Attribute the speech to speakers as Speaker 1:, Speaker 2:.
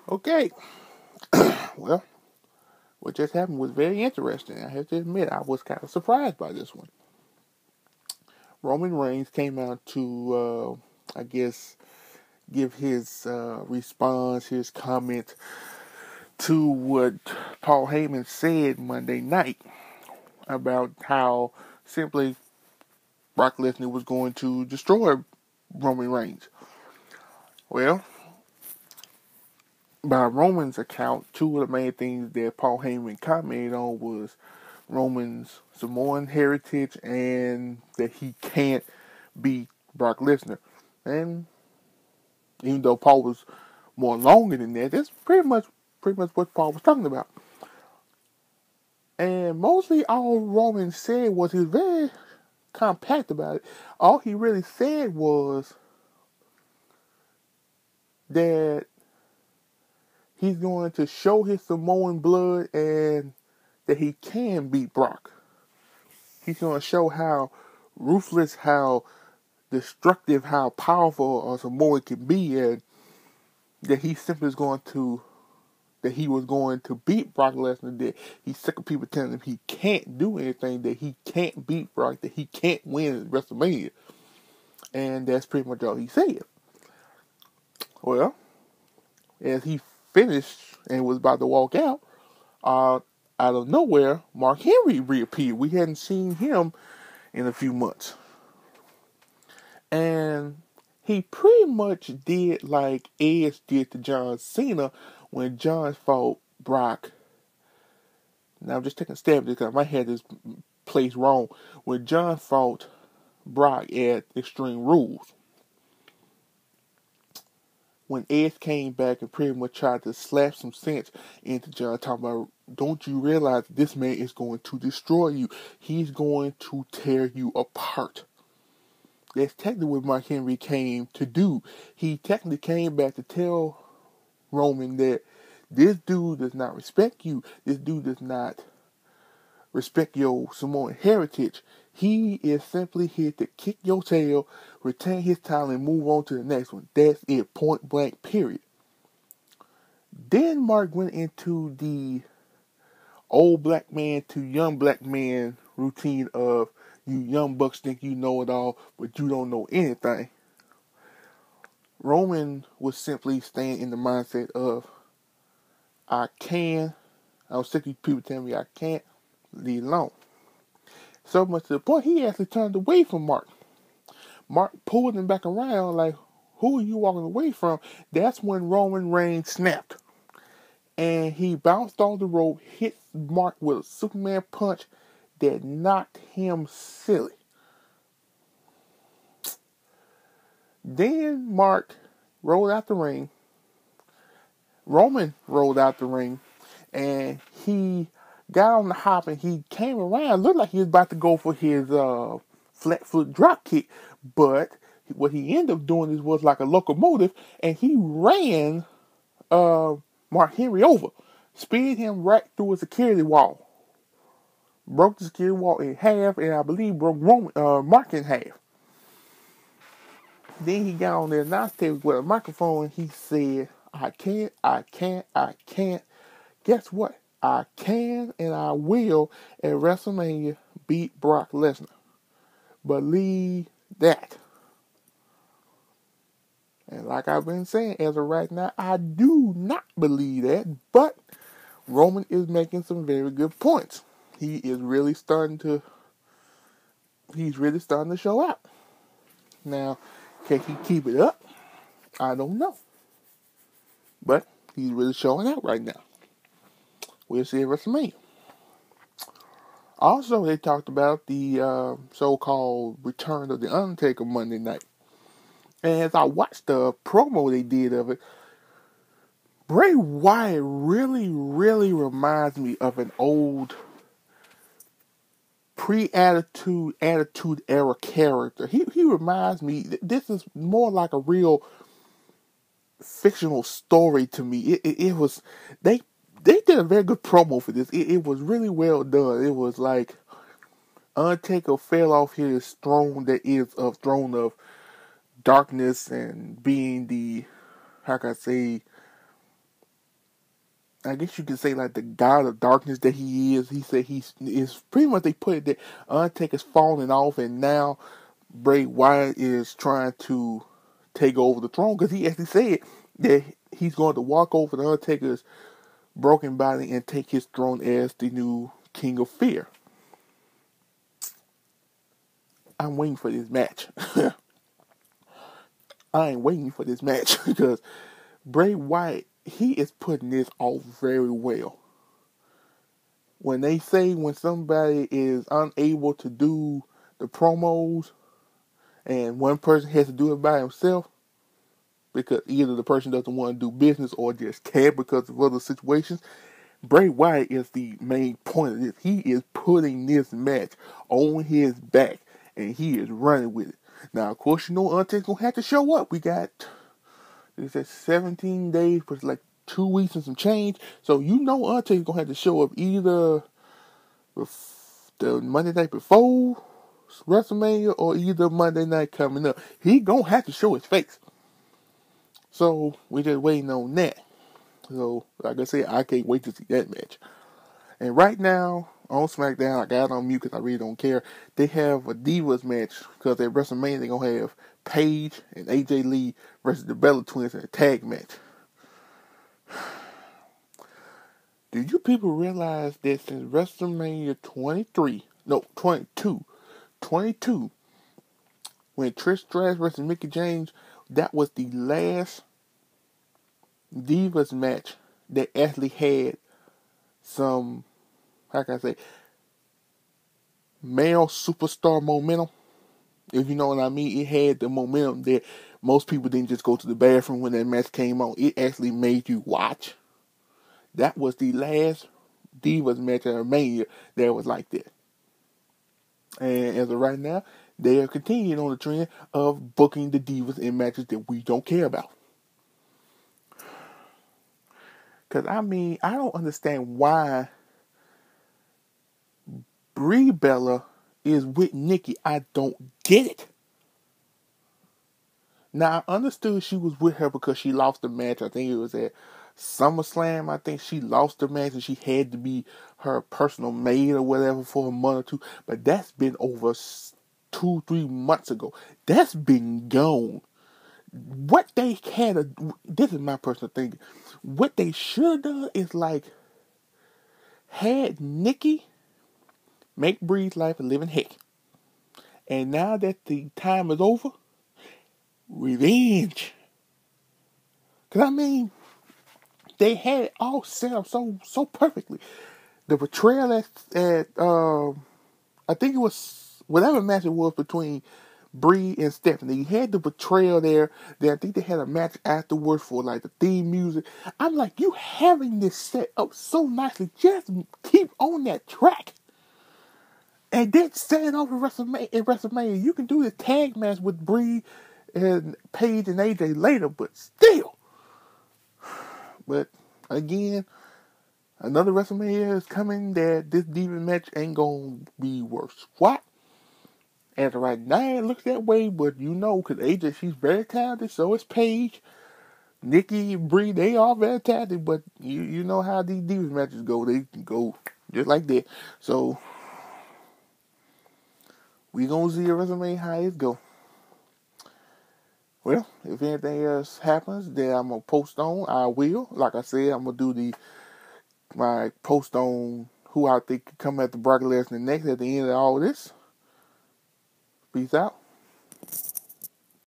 Speaker 1: Okay, well, what just happened was very interesting. I have to admit, I was kind of surprised by this one. Roman Reigns came out to, I guess, give his response, his comment to what Paul Heyman said Monday night about how simply Brock Lesnar was going to destroy Roman Reigns. Well, by Roman's account, two of the main things that Paul Heyman commented on was Roman's Samoan heritage and that he can't beat Brock Lesnar. And even though Paul was more longer than that, that's pretty much what Paul was talking about. And mostly all Roman said was he was very compact about it. All he really said was that he's going to show his Samoan blood and that he can beat Brock. He's going to show how ruthless, how destructive, how powerful a Samoan can be, and that he simply is going to, that he was going to beat Brock Lesnar, that he's sick of people telling him he can't do anything, that he can't beat Brock, that he can't win at WrestleMania. And that's pretty much all he said. Well, as he finished and was about to walk out, out of nowhere, Mark Henry reappeared. We hadn't seen him in a few months. And he pretty much did like Edge did to John Cena when John fought Brock. Now I'm just taking a stab at this because I might have this placed wrong. When John fought Brock at Extreme Rules. When Edge came back and pretty much tried to slap some sense into John, talking about, don't you realize this man is going to destroy you? He's going to tear you apart. That's technically what Mark Henry came to do. He technically came back to tell Roman that this dude does not respect you. This dude does not respect your Samoan heritage. He is simply here to kick your tail, retain his title, and move on to the next one. That's it. Point blank, period. Then Mark went into the old black man to young black man routine of you young bucks think you know it all, but you don't know anything. Roman was simply staying in the mindset of I can. I was sick of people telling me I can't. Leave it alone. So much to the point he actually turned away from Mark. Mark pulled him back around like, who are you walking away from? That's when Roman Reigns snapped. And he bounced off the rope, hit Mark with a Superman punch that knocked him silly. Then Mark rolled out the ring. Roman rolled out the ring. And he got on the hop and he came around. Looked like he was about to go for his flat foot drop kick. But what he ended up doing is was like a locomotive. And he ran Mark Henry over. Speared him right through a security wall. Broke the security wall in half. And I believe broke Mark in half. Then he got on the announce table with a microphone and he said, I can't, I can't, I can't. Guess what? I can and I will at WrestleMania beat Brock Lesnar. Believe that. And like I've been saying, as of right now, I do not believe that. But Roman is making some very good points. He's really starting to show out. Now, can he keep it up? I don't know. But he's really showing out right now. We'll see at WrestleMania. Also, they talked about the so-called return of The Undertaker Monday night. And as I watched the promo they did of it, Bray Wyatt really, really reminds me of an old pre-attitude era character. He reminds me, this is more like a real fictional story to me. It was, they did a very good promo for this. It was really well done. It was like Undertaker fell off his throne that is a throne of darkness and being the, how can I say, I guess you could say like the god of darkness that he is. He said is pretty much, they put it that Undertaker's falling off, and now Bray Wyatt is trying to take over the throne, because he actually said that he's going to walk over the Undertaker's broken body and take his throne as the new King of Fear. I'm waiting for this match. I ain't waiting for this match because Bray Wyatt, he is putting this off very well. When they say when somebody is unable to do the promos and one person has to do it by himself, because either the person doesn't want to do business or just can't because of other situations, Bray Wyatt is the main point of this. He is putting this match on his back and he is running with it. Now, of course, you know Undertaker's going to have to show up. We got, it's at 17 days, but it's like 2 weeks and some change. So you know Undertaker's going to have to show up either the Monday night before WrestleMania or either Monday night coming up. He going to have to show his face. So we're just waiting on that. So, like I said, I can't wait to see that match. And right now, on SmackDown, I got it on mute because I really don't care. They have a Divas match because at WrestleMania they're going to have Paige and AJ Lee versus the Bella Twins in a tag match. Do you people realize that since WrestleMania 22, when Trish Stratus versus Mickie James, that was the last Divas match that actually had some, how can I say, male superstar momentum. If you know what I mean, it had the momentum that most people didn't just go to the bathroom when that match came on. It actually made you watch. That was the last Divas match at Mania that was like that. And as of right now, they are continuing on the trend of booking the Divas in matches that we don't care about. Because, I mean, I don't understand why Brie Bella is with Nikki. I don't get it. Now, I understood she was with her because she lost the match. I think it was at SummerSlam. I think she lost the match and she had to be her personal maid or whatever for a month or two. But that's been over 2-3 months ago. That's been gone. What they had, this is my personal thinking. What they should have done is like had Nikki make Brie's life a living heck. And now that the time is over, revenge. Because, I mean, they had it all set up so perfectly. The betrayal at I think it was, whatever match it was between Brie and Stephanie. You had the betrayal there. Then I think they had a match afterwards for like the theme music. I'm like, you having this set up so nicely. Just keep on that track. And then set it off in WrestleMania. You can do the tag match with Brie and Paige and AJ later, but still. But again, another WrestleMania is coming that this Diva match ain't gonna be worth what? As of right now, it looks that way, but you know, because AJ, she's very talented, so is Paige. Nikki and Brie, they are very talented, but you know how these Divas matches go. They go just like that. So, we gonna see at WrestleMania how it go. Well, if anything else happens that I'm gonna post on, I will. Like I said, I'm gonna do my post on who I think could come at the Brock Lesnar next at the end of all this. Peace out.